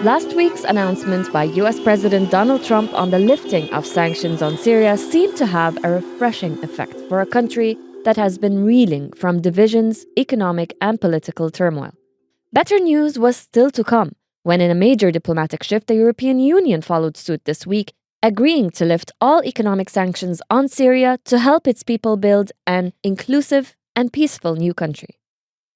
Last week's announcement by US President Donald Trump on the lifting of sanctions on Syria seemed to have a refreshing effect for a country that has been reeling from divisions, economic, and political turmoil. Better news was still to come when, in a major diplomatic shift, the European Union followed suit this week, agreeing to lift all economic sanctions on Syria to help its people build an inclusive and peaceful new country.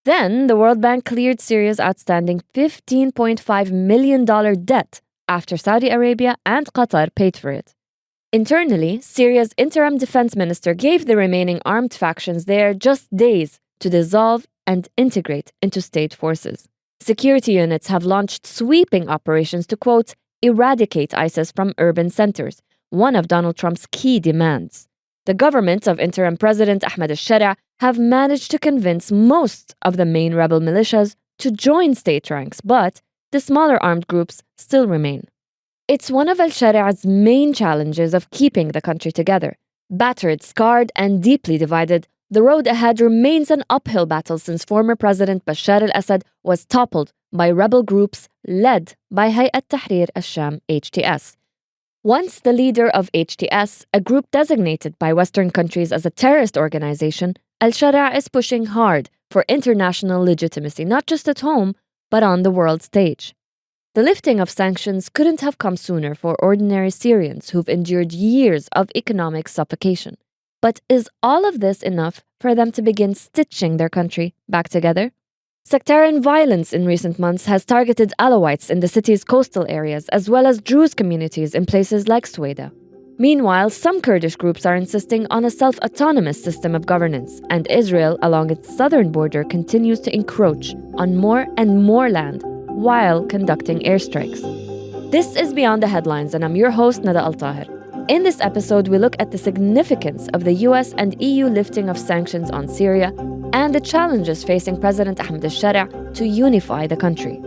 Then, the World Bank cleared Syria's outstanding $15.5 million debt after Saudi Arabia and Qatar paid for it. Internally, Syria's interim defense minister gave the remaining armed factions there just days to dissolve and integrate into state forces. Security units have launched sweeping operations to, quote, eradicate ISIS from urban centers, one of Donald Trump's key demands. The government of interim President Ahmed al-Shara have managed to convince most of the main rebel militias to join state ranks, but the smaller armed groups still remain. It's one of al-Shari'a's main challenges of keeping the country together. Battered, scarred, and deeply divided, the road ahead remains an uphill battle since former President Bashar al-Assad was toppled by rebel groups led by Hayat Tahrir al-Sham HTS. Once the leader of HTS, a group designated by Western countries as a terrorist organization, al-Shari'a is pushing hard for international legitimacy, not just at home, but on the world stage. The lifting of sanctions couldn't have come sooner for ordinary Syrians who've endured years of economic suffocation. But is all of this enough for them to begin stitching their country back together? Sectarian violence in recent months has targeted Alawites in the city's coastal areas, as well as Druze communities in places like Sweda. Meanwhile, some Kurdish groups are insisting on a self-autonomous system of governance, and Israel, along its southern border, continues to encroach on more and more land while conducting airstrikes. This is Beyond the Headlines, and I'm your host, Nada Al-Tahir. In this episode, we look at the significance of the US and EU lifting of sanctions on Syria and the challenges facing President Ahmed al-Shara to unify the country.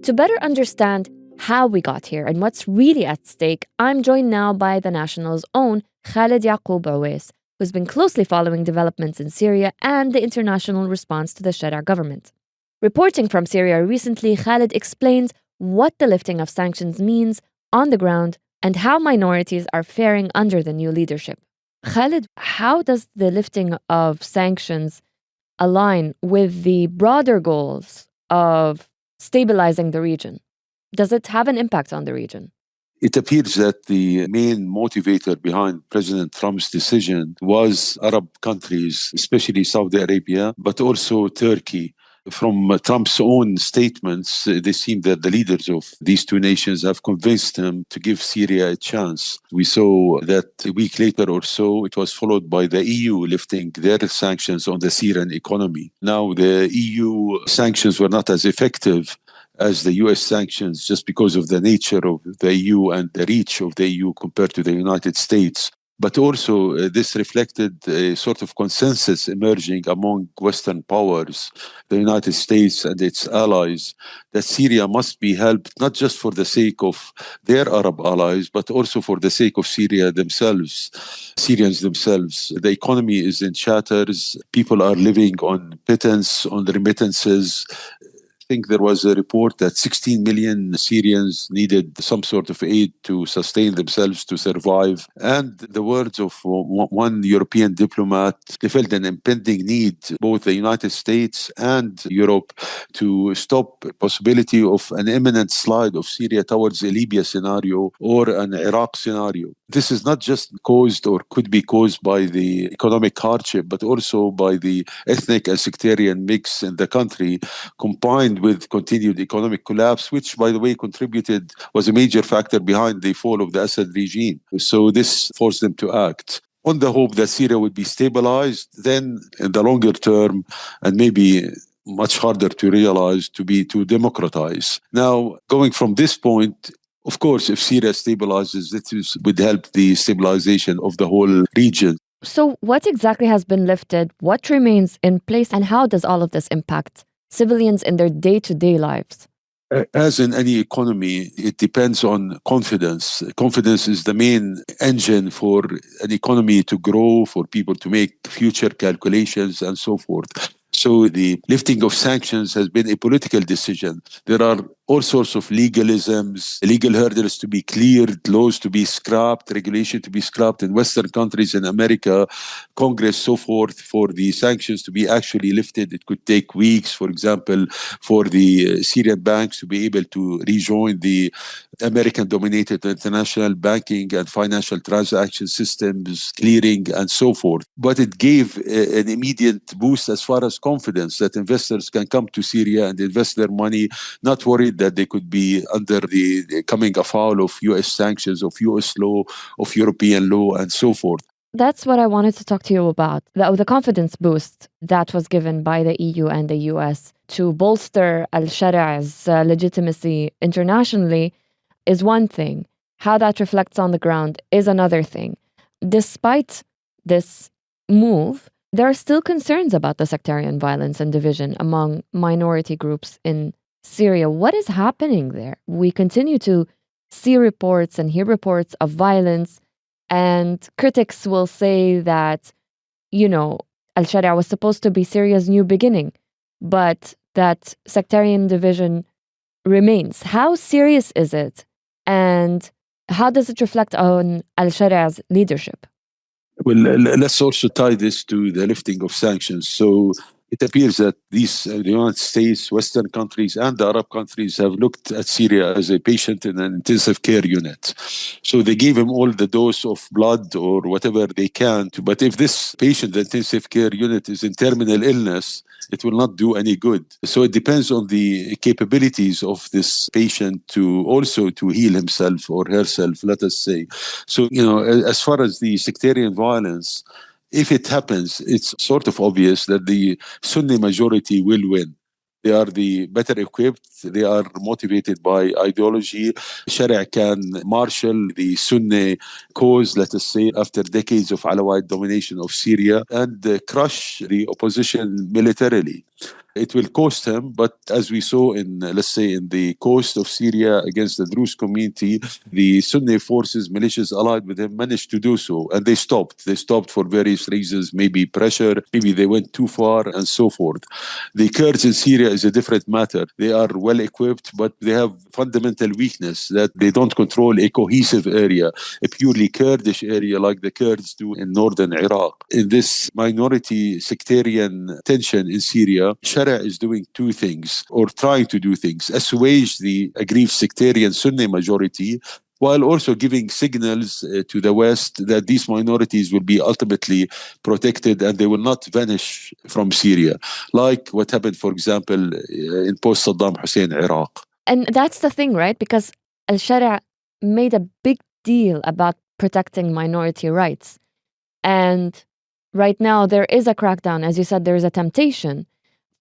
To better understand how we got here and what's really at stake, I'm joined now by the National's own Khalid Yaqub Awais, who's been closely following developments in Syria and the international response to the Shara government. Reporting from Syria recently, Khalid explains what the lifting of sanctions means on the ground and how minorities are faring under the new leadership. Khalid, how does the lifting of sanctions align with the broader goals of stabilizing the region? Does it have an impact on the region? It appears that the main motivator behind President Trump's decision was Arab countries, especially Saudi Arabia, but also Turkey. From Trump's own statements, they seem that the leaders of these two nations have convinced him to give Syria a chance. We saw that a week later or so, it was followed by the EU lifting their sanctions on the Syrian economy. Now, the EU sanctions were not as effective as the US sanctions just because of the nature of the EU and the reach of the EU compared to the United States. But also, this reflected a sort of consensus emerging among Western powers, the United States and its allies, that Syria must be helped not just for the sake of their Arab allies, but also for the sake of Syrians themselves. The economy is in shatters. People are living on pittance, on remittances. I think there was a report that 16 million Syrians needed some sort of aid to sustain themselves, to survive. And the words of one European diplomat, they felt an impending need, both the United States and Europe, to stop the possibility of an imminent slide of Syria towards a Libya scenario or an Iraq scenario. This is not just caused or could be caused by the economic hardship, but also by the ethnic and sectarian mix in the country, combined with continued economic collapse, which, by the way, was a major factor behind the fall of the Assad regime. So this forced them to act on the hope that Syria would be stabilized, then in the longer term, and maybe much harder to realize, to democratize. Now, going from this point, of course, if Syria stabilizes, this would help the stabilization of the whole region. So what exactly has been lifted? What remains in place? And how does all of this impact civilians in their day-to-day lives? As in any economy, it depends on confidence. Confidence is the main engine for an economy to grow, for people to make future calculations and so forth. So the lifting of sanctions has been a political decision. There are all sorts of legalisms, legal hurdles to be cleared, laws to be scrapped, regulation to be scrapped in Western countries, in America, Congress, so forth. For the sanctions to be actually lifted, it could take weeks. For example, for the Syrian banks to be able to rejoin the American-dominated international banking and financial transaction systems, clearing, and so forth. But it gave an immediate boost as far as confidence that investors can come to Syria and invest their money, not worried that they could be under the coming afoul of U.S. sanctions, of U.S. law, of European law, and so forth. That's what I wanted to talk to you about. The confidence boost that was given by the EU and the US to bolster al Shari'a's legitimacy internationally is one thing. How that reflects on the ground is another thing. Despite this move, there are still concerns about the sectarian violence and division among minority groups in Syria. What is happening there? We continue to see reports and hear reports of violence, and critics will say that, Al Sharia was supposed to be Syria's new beginning, but that sectarian division remains. How serious is it? And how does it reflect on Al Sharia's leadership? Well, let's also tie this to the lifting of sanctions. So it appears that the United States, Western countries, and the Arab countries have looked at Syria as a patient in an intensive care unit. So they gave him all the dose of blood or whatever they can. But if this patient, the intensive care unit, is in terminal illness, it will not do any good. So it depends on the capabilities of this patient to also to heal himself or herself, let us say. So, as far as the sectarian violence, if it happens, it's sort of obvious that the Sunni majority will win. They are the better equipped. They are motivated by ideology. Sharia can marshal the Sunni cause, let us say, after decades of Alawite domination of Syria, and crush the opposition militarily. It will cost him, but as we saw let's say, in the coast of Syria against the Druze community, the Sunni forces, militias allied with him, managed to do so, and they stopped. They stopped for various reasons, maybe pressure, maybe they went too far, and so forth. The Kurds in Syria is a different matter. They are well equipped, but they have fundamental weakness that they don't control a cohesive area, a purely Kurdish area like the Kurds do in northern Iraq. In this minority sectarian tension in Syria, Sharia is doing two things, or trying to do things: assuage the aggrieved sectarian Sunni majority, while also giving signals to the West that these minorities will be ultimately protected and they will not vanish from Syria, like what happened, for example, in post-Saddam Hussein Iraq. And that's the thing, right? Because Al Sharia made a big deal about protecting minority rights. And right now, there is a crackdown. As you said, there is a temptation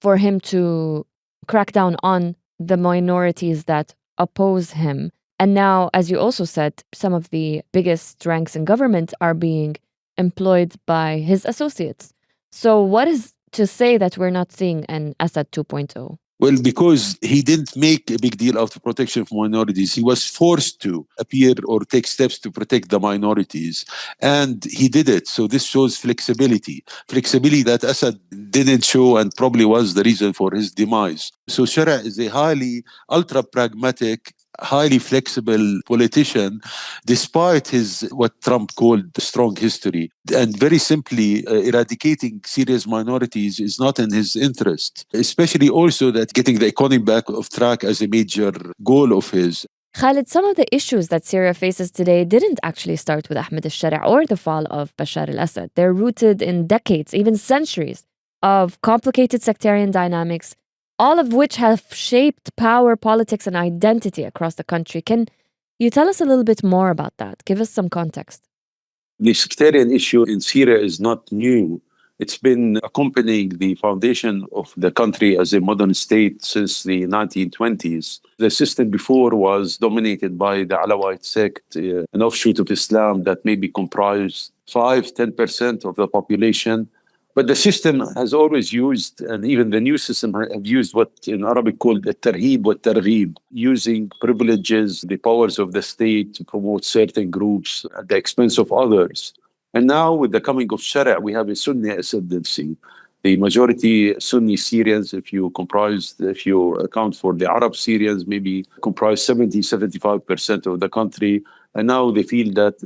for him to crack down on the minorities that oppose him. And now, as you also said, some of the biggest ranks in government are being employed by his associates. So what is to say that we're not seeing an Assad 2.0? Well, because he didn't make a big deal out of protection of minorities. He was forced to appear or take steps to protect the minorities. And he did it. So this shows flexibility. Flexibility that Assad didn't show and probably was the reason for his demise. So Sharia is a highly ultra-pragmatic, highly flexible politician, despite his what Trump called strong history. And very simply, eradicating Syria's minorities is not in his interest, especially also that getting the economy back of track as a major goal of his. Khalid, some of the issues that Syria faces today didn't actually start with Ahmed al-Shari' or the fall of Bashar al-Assad. They're rooted in decades, even centuries, of complicated sectarian dynamics, all of which have shaped power, politics, and identity across the country. Can you tell us a little bit more about that? Give us some context. The sectarian issue in Syria is not new. It's been accompanying the foundation of the country as a modern state since the 1920s. The system before was dominated by the Alawite sect, an offshoot of Islam that maybe comprised 5-10% of the population. But the system has always used, and even the new system have used what in Arabic called the tarhib wa targhib, using privileges, the powers of the state to promote certain groups at the expense of others. And now with the coming of Sharia, we have a Sunni ascendancy. The majority Sunni Syrians, if you account for the Arab Syrians, maybe comprise 75% of the country. And now they feel that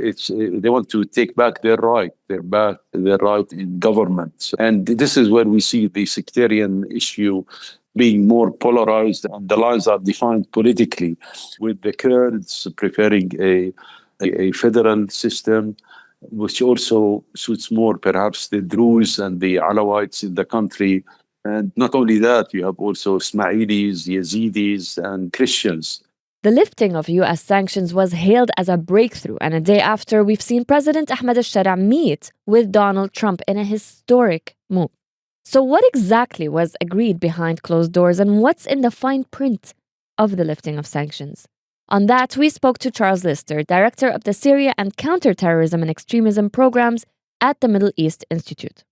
they want to take back their right in government. And this is where we see the sectarian issue being more polarized, and the lines are defined politically, with the Kurds preferring a federal system, which also suits more perhaps the Druze and the Alawites in the country. And not only that, you have also Ismailis, Yazidis, and Christians. The lifting of US sanctions was hailed as a breakthrough, and a day after, we've seen President Ahmed al-Shara meet with Donald Trump in a historic move. So, what exactly was agreed behind closed doors, and what's in the fine print of the lifting of sanctions? On that, we spoke to Charles Lister, director of the Syria and Counterterrorism and Extremism programs at the Middle East Institute.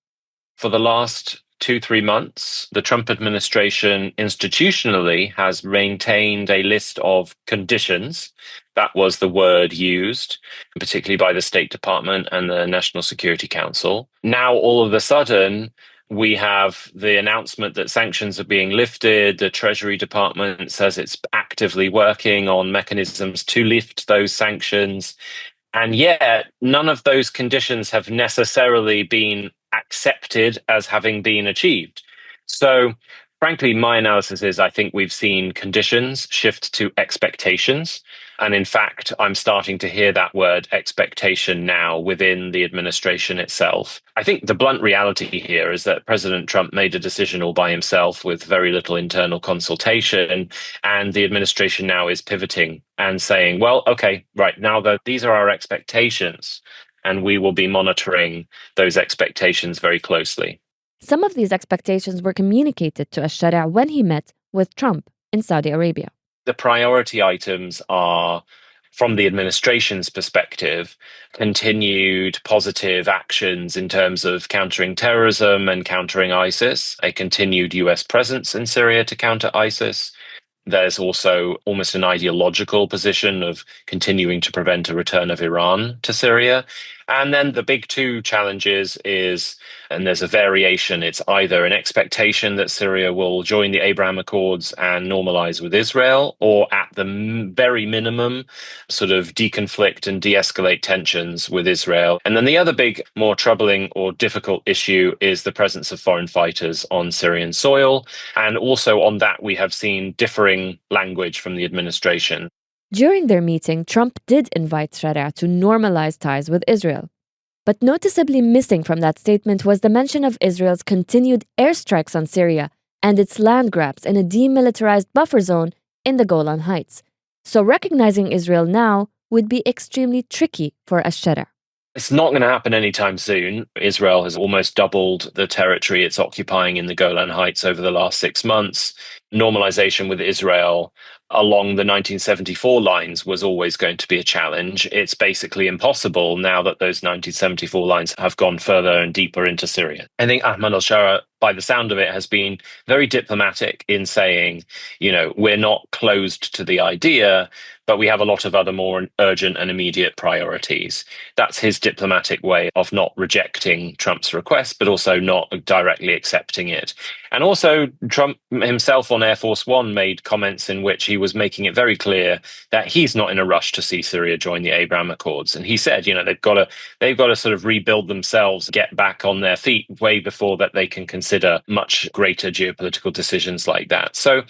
For the last 2-3 months, the Trump administration institutionally has maintained a list of conditions. That was the word used, particularly by the State Department and the National Security Council. Now, all of a sudden, we have the announcement that sanctions are being lifted. The Treasury Department says it's actively working on mechanisms to lift those sanctions. And yet, none of those conditions have necessarily been accepted as having been achieved. So, frankly, my analysis is I think we've seen conditions shift to expectations. And in fact, I'm starting to hear that word expectation now within the administration itself. I think the blunt reality here is that President Trump made a decision all by himself with very little internal consultation. And the administration now is pivoting and saying, well, okay, right, now that these are our expectations, and we will be monitoring those expectations very closely. Some of these expectations were communicated to al-Shara when he met with Trump in Saudi Arabia. The priority items are, from the administration's perspective, continued positive actions in terms of countering terrorism and countering ISIS, a continued US presence in Syria to counter ISIS. There's also almost an ideological position of continuing to prevent a return of Iran to Syria. And then the big two challenges is, and there's a variation, it's either an expectation that Syria will join the Abraham Accords and normalize with Israel, or at the very minimum, sort of deconflict and de-escalate tensions with Israel. And then the other big, more troubling or difficult issue is the presence of foreign fighters on Syrian soil. And also on that, we have seen differing language from the administration. During their meeting, Trump did invite Shara to normalize ties with Israel. But noticeably missing from that statement was the mention of Israel's continued airstrikes on Syria and its land grabs in a demilitarized buffer zone in the Golan Heights. So recognizing Israel now would be extremely tricky for al-Shara. It's not going to happen anytime soon. Israel has almost doubled the territory it's occupying in the Golan Heights over the last 6 months. Normalization with Israel along the 1974 lines was always going to be a challenge. It's basically impossible now that those 1974 lines have gone further and deeper into Syria. I think Ahmed al-Shara, by the sound of it, has been very diplomatic in saying, we're not closed to the idea, but we have a lot of other more urgent and immediate priorities. That's his diplomatic way of not rejecting Trump's request, but also not directly accepting it. And also, Trump himself on Air Force One made comments in which he was making it very clear that he's not in a rush to see Syria join the Abraham Accords. And he said, they've got to sort of rebuild themselves, get back on their feet way before that they can consider much greater geopolitical decisions like that. So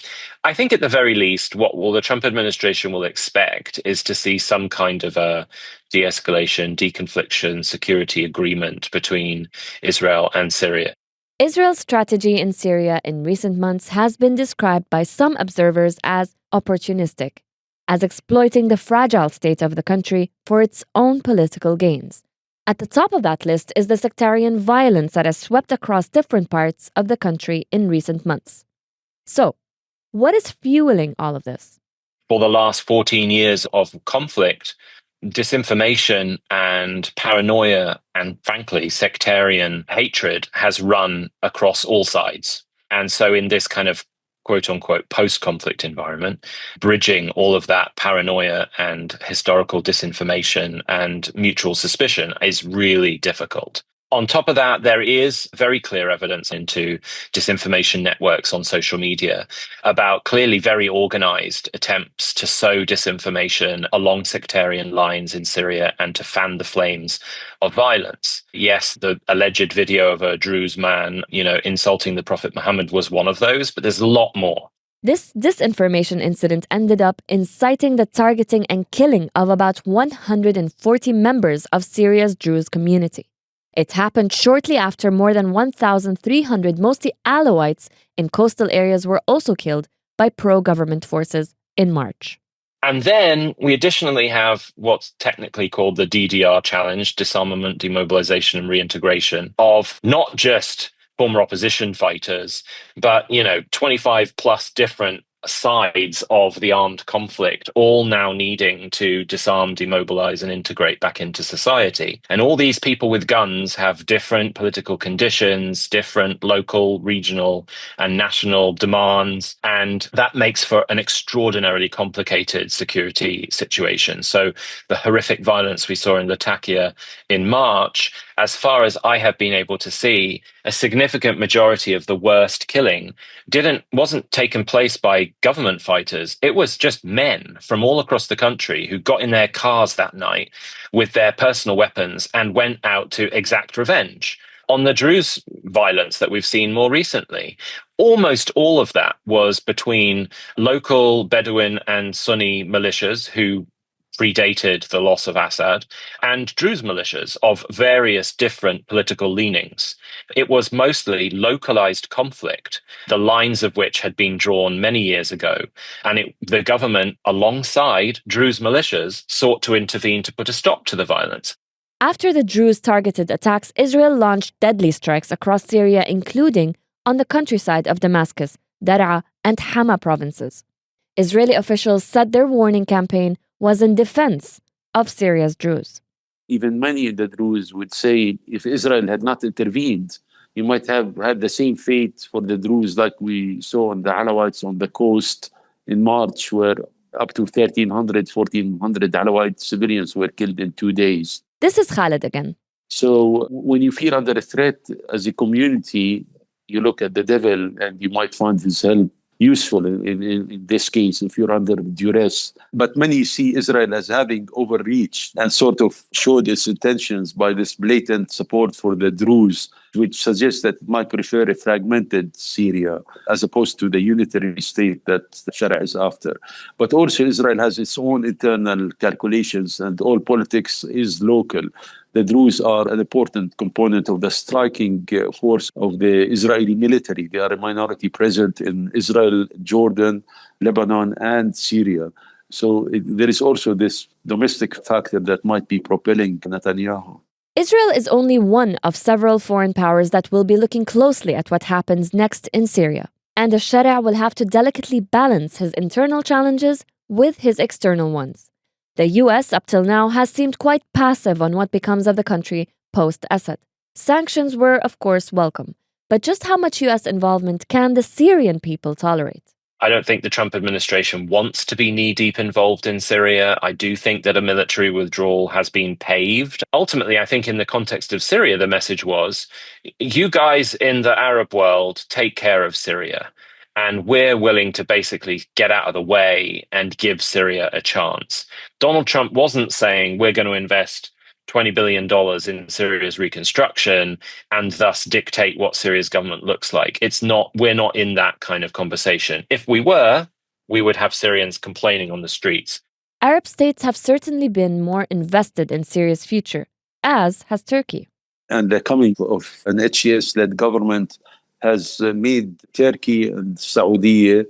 I think at the very least, what the Trump administration will expect is to see some kind of a de-escalation, deconfliction, security agreement between Israel and Syria. Israel's strategy in Syria in recent months has been described by some observers as opportunistic, as exploiting the fragile state of the country for its own political gains. At the top of that list is the sectarian violence that has swept across different parts of the country in recent months. So, what is fueling all of this? For the last 14 years of conflict, disinformation and paranoia and, frankly, sectarian hatred has run across all sides. And so in this kind of quote-unquote post-conflict environment, bridging all of that paranoia and historical disinformation and mutual suspicion is really difficult. On top of that, there is very clear evidence into disinformation networks on social media about clearly very organized attempts to sow disinformation along sectarian lines in Syria and to fan the flames of violence. Yes, the alleged video of a Druze man, insulting the Prophet Muhammad was one of those, but there's a lot more. This disinformation incident ended up inciting the targeting and killing of about 140 members of Syria's Druze community. It happened shortly after more than 1,300 mostly Alawites in coastal areas were also killed by pro-government forces in March. And then we additionally have what's technically called the DDR challenge, disarmament, demobilization, and reintegration of not just former opposition fighters, but 25 plus different sides of the armed conflict, all now needing to disarm, demobilize, and integrate back into society. And all these people with guns have different political conditions, different local, regional, and national demands. And that makes for an extraordinarily complicated security situation. So the horrific violence we saw in Latakia in March, as far as I have been able to see, a significant majority of the worst killing wasn't taken place by government fighters. It was just men from all across the country who got in their cars that night with their personal weapons and went out to exact revenge on the Druze violence that we've seen more recently. Almost all of that was between local Bedouin and Sunni militias who predated the loss of Assad, and Druze militias of various different political leanings. It was mostly localized conflict, the lines of which had been drawn many years ago. And the government, alongside Druze militias, sought to intervene to put a stop to the violence. After the Druze targeted attacks, Israel launched deadly strikes across Syria, including on the countryside of Damascus, Daraa, and Hama provinces. Israeli officials said their warning campaign was in defense of Syria's Druze. Even many of the Druze would say if Israel had not intervened, you might have had the same fate for the Druze like we saw on the Alawites on the coast in March, where up to 1,300, 1,400 Alawite civilians were killed in 2 days. This is Khaled again. So when you feel under a threat as a community, you look at the devil and you might find his help useful in this case if you're under duress. But many see Israel as having overreached and sort of showed its intentions by this blatant support for the Druze, which suggests that it might prefer a fragmented Syria as opposed to the unitary state that the Sharia is after. But also Israel has its own internal calculations and all politics is local. The Druze are an important component of the striking force of the Israeli military. They are a minority present in Israel, Jordan, Lebanon, and Syria. So there is also this domestic factor that might be propelling Netanyahu. Israel is only one of several foreign powers that will be looking closely at what happens next in Syria. And the Sharia will have to delicately balance his internal challenges with his external ones. The US, up till now, has seemed quite passive on what becomes of the country post-Assad. Sanctions were, of course, welcome. But just how much US involvement can the Syrian people tolerate? I don't think the Trump administration wants to be knee-deep involved in Syria. I do think that a military withdrawal has been paved. Ultimately, I think in the context of Syria, the message was, you guys in the Arab world take care of Syria. And we're willing to basically get out of the way and give Syria a chance. Donald Trump wasn't saying we're going to invest $20 billion in Syria's reconstruction and thus dictate what Syria's government looks like. We're not in that kind of conversation. If we were, we would have Syrians complaining on the streets. Arab states have certainly been more invested in Syria's future, as has Turkey. And the coming of an HCS-led government has made Turkey and Saudi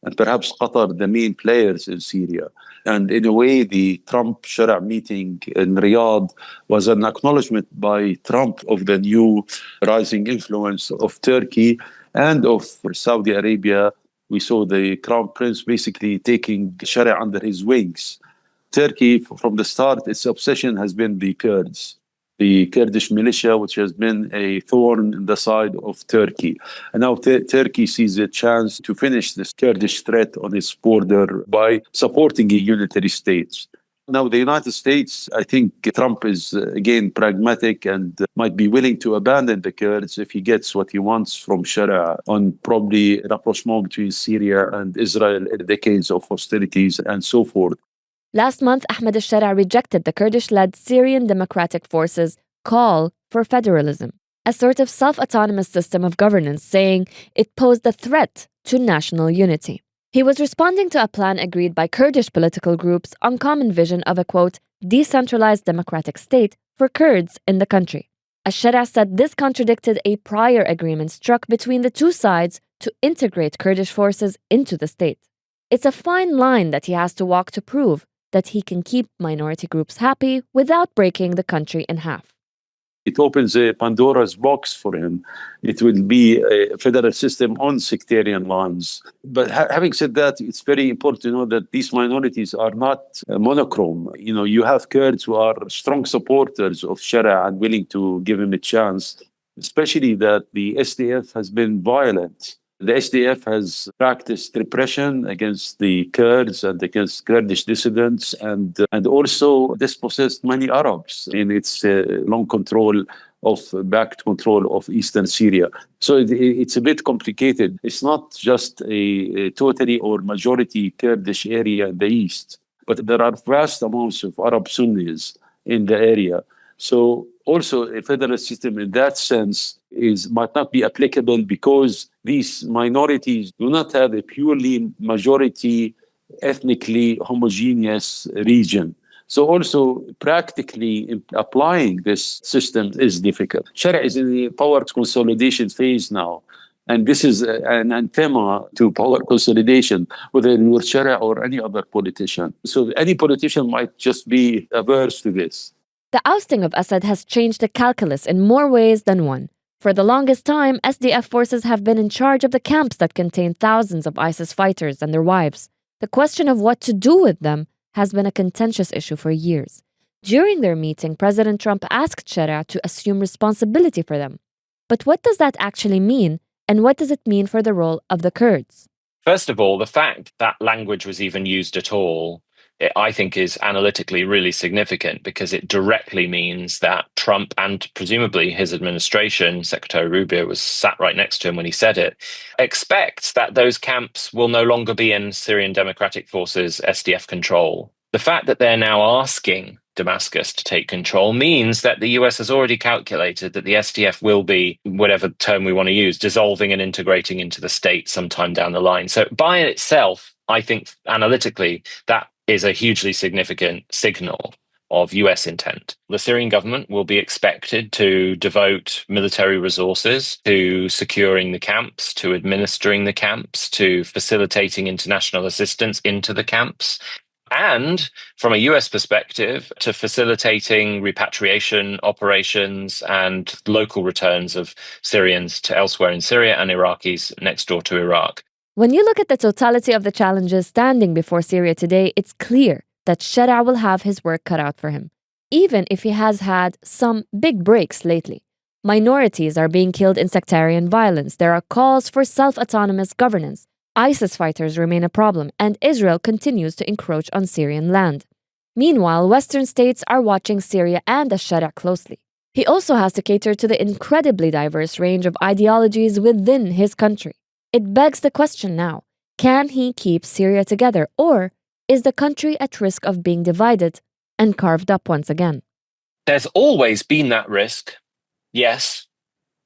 and perhaps Qatar the main players in Syria. And in a way, the Trump-Sharia meeting in Riyadh was an acknowledgement by Trump of the new rising influence of Turkey and of Saudi Arabia. We saw the Crown Prince basically taking Sharia under his wings. Turkey, from the start, its obsession has been the Kurds, the Kurdish militia, which has been a thorn in the side of Turkey. And now Turkey sees a chance to finish this Kurdish threat on its border by supporting a unitary state. Now, the United States, I think Trump is, again, pragmatic and might be willing to abandon the Kurds if he gets what he wants from Sharia on probably an rapprochement between Syria and Israel in decades of hostilities and so forth. Last month, Ahmed al-Shara rejected the Kurdish-led Syrian Democratic Forces' call for federalism, a sort of self-autonomous system of governance, saying it posed a threat to national unity. He was responding to a plan agreed by Kurdish political groups on common vision of a, quote, decentralized democratic state for Kurds in the country. Al-Shara said this contradicted a prior agreement struck between the two sides to integrate Kurdish forces into the state. It's a fine line that he has to walk to prove that he can keep minority groups happy without breaking the country in half. It opens a Pandora's box for him. It will be a federal system on sectarian lines. But having said that, it's very important to know that these minorities are not monochrome. You have Kurds who are strong supporters of Sharia and willing to give him a chance, especially that the SDF has been violent. The SDF has practiced repression against the Kurds and against Kurdish dissidents and also dispossessed many Arabs in its backed control of eastern Syria. So it's a bit complicated. It's not just a totally or majority Kurdish area in the east, but there are vast amounts of Arab Sunnis in the area. So also a federal system in that sense might not be applicable because these minorities do not have a purely majority, ethnically homogeneous region. So also practically applying this system is difficult. Sharia is in the power consolidation phase now. And this is an anthema to power consolidation, whether you're Sharia or any other politician. So any politician might just be averse to this. The ousting of Assad has changed the calculus in more ways than one. For the longest time, SDF forces have been in charge of the camps that contain thousands of ISIS fighters and their wives. The question of what to do with them has been a contentious issue for years. During their meeting, President Trump asked Sharia to assume responsibility for them. But what does that actually mean, and what does it mean for the role of the Kurds? First of all, the fact that language was even used at all, I think, is analytically really significant because it directly means that Trump and presumably his administration, Secretary Rubio was sat right next to him when he said it, expects that those camps will no longer be in Syrian Democratic Forces SDF control. The fact that they're now asking Damascus to take control means that the US has already calculated that the SDF will be, whatever term we want to use, dissolving and integrating into the state sometime down the line. So by itself, I think analytically, that is a hugely significant signal of US intent. The Syrian government will be expected to devote military resources to securing the camps, to administering the camps, to facilitating international assistance into the camps, and from a US perspective, to facilitating repatriation operations and local returns of Syrians to elsewhere in Syria and Iraqis next door to Iraq. When you look at the totality of the challenges standing before Syria today, it's clear that Sharia will have his work cut out for him, even if he has had some big breaks lately. Minorities are being killed in sectarian violence. There are calls for self-autonomous governance. ISIS fighters remain a problem, and Israel continues to encroach on Syrian land. Meanwhile, Western states are watching Syria and al-Sharia closely. He also has to cater to the incredibly diverse range of ideologies within his country. It begs the question now, can he keep Syria together, or is the country at risk of being divided and carved up once again? There's always been that risk, yes,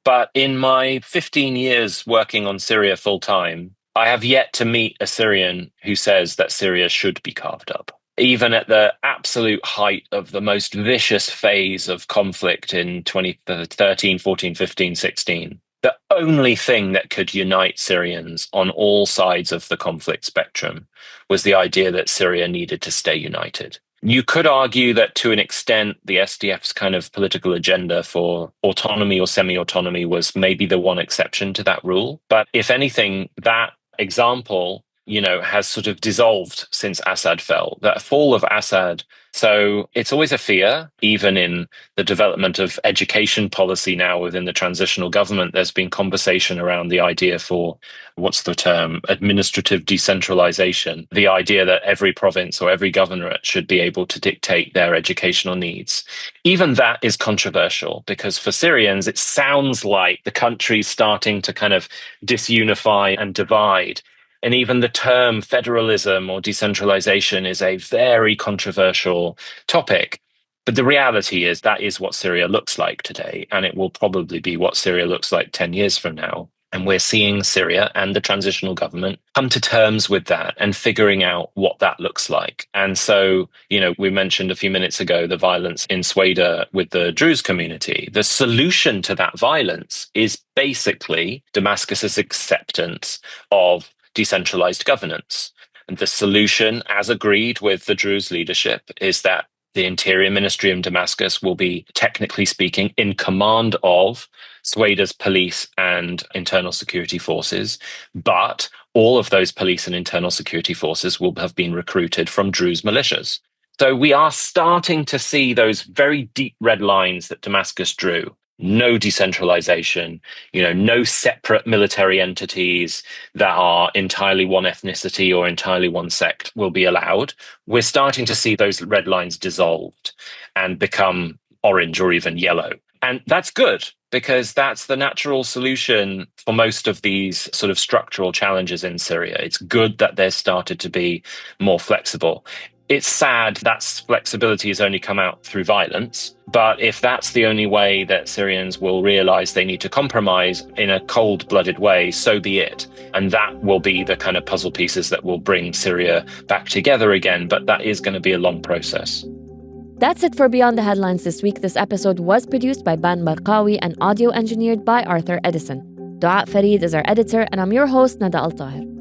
but in my 15 years working on Syria full-time, I have yet to meet a Syrian who says that Syria should be carved up. Even at the absolute height of the most vicious phase of conflict in 2013, 14, 15, 16, the only thing that could unite Syrians on all sides of the conflict spectrum was the idea that Syria needed to stay united. You could argue that to an extent, the SDF's kind of political agenda for autonomy or semi-autonomy was maybe the one exception to that rule. But if anything, that example, has sort of dissolved since Assad fell. The fall of Assad So it's always a fear, even in the development of education policy now within the transitional government. There's been conversation around the idea for, what's the term, administrative decentralization, the idea that every province or every governorate should be able to dictate their educational needs. Even that is controversial because for Syrians, it sounds like the country's starting to kind of disunify and divide. And even the term federalism or decentralization is a very controversial topic. But the reality is that is what Syria looks like today. And it will probably be what Syria looks like 10 years from now. And we're seeing Syria and the transitional government come to terms with that and figuring out what that looks like. And so, we mentioned a few minutes ago the violence in Sweden with the Druze community. The solution to that violence is basically Damascus's acceptance of decentralized governance. And the solution, as agreed with the Druze leadership, is that the Interior Ministry in Damascus will be, technically speaking, in command of Sweda's police and internal security forces, but all of those police and internal security forces will have been recruited from Druze militias. So we are starting to see those very deep red lines that Damascus drew. No decentralization, no separate military entities that are entirely one ethnicity or entirely one sect will be allowed. We're starting to see those red lines dissolved and become orange or even yellow. And that's good because that's the natural solution for most of these sort of structural challenges in Syria. It's good that they're started to be more flexible. It's sad that flexibility has only come out through violence, but if that's the only way that Syrians will realize they need to compromise in a cold-blooded way, so be it. And that will be the kind of puzzle pieces that will bring Syria back together again, but that is going to be a long process. That's it for Beyond the Headlines this week. This episode was produced by Ban Barqawi and audio engineered by Arthur Edison. Dua Farid is our editor, and I'm your host, Nada Al-Tahir.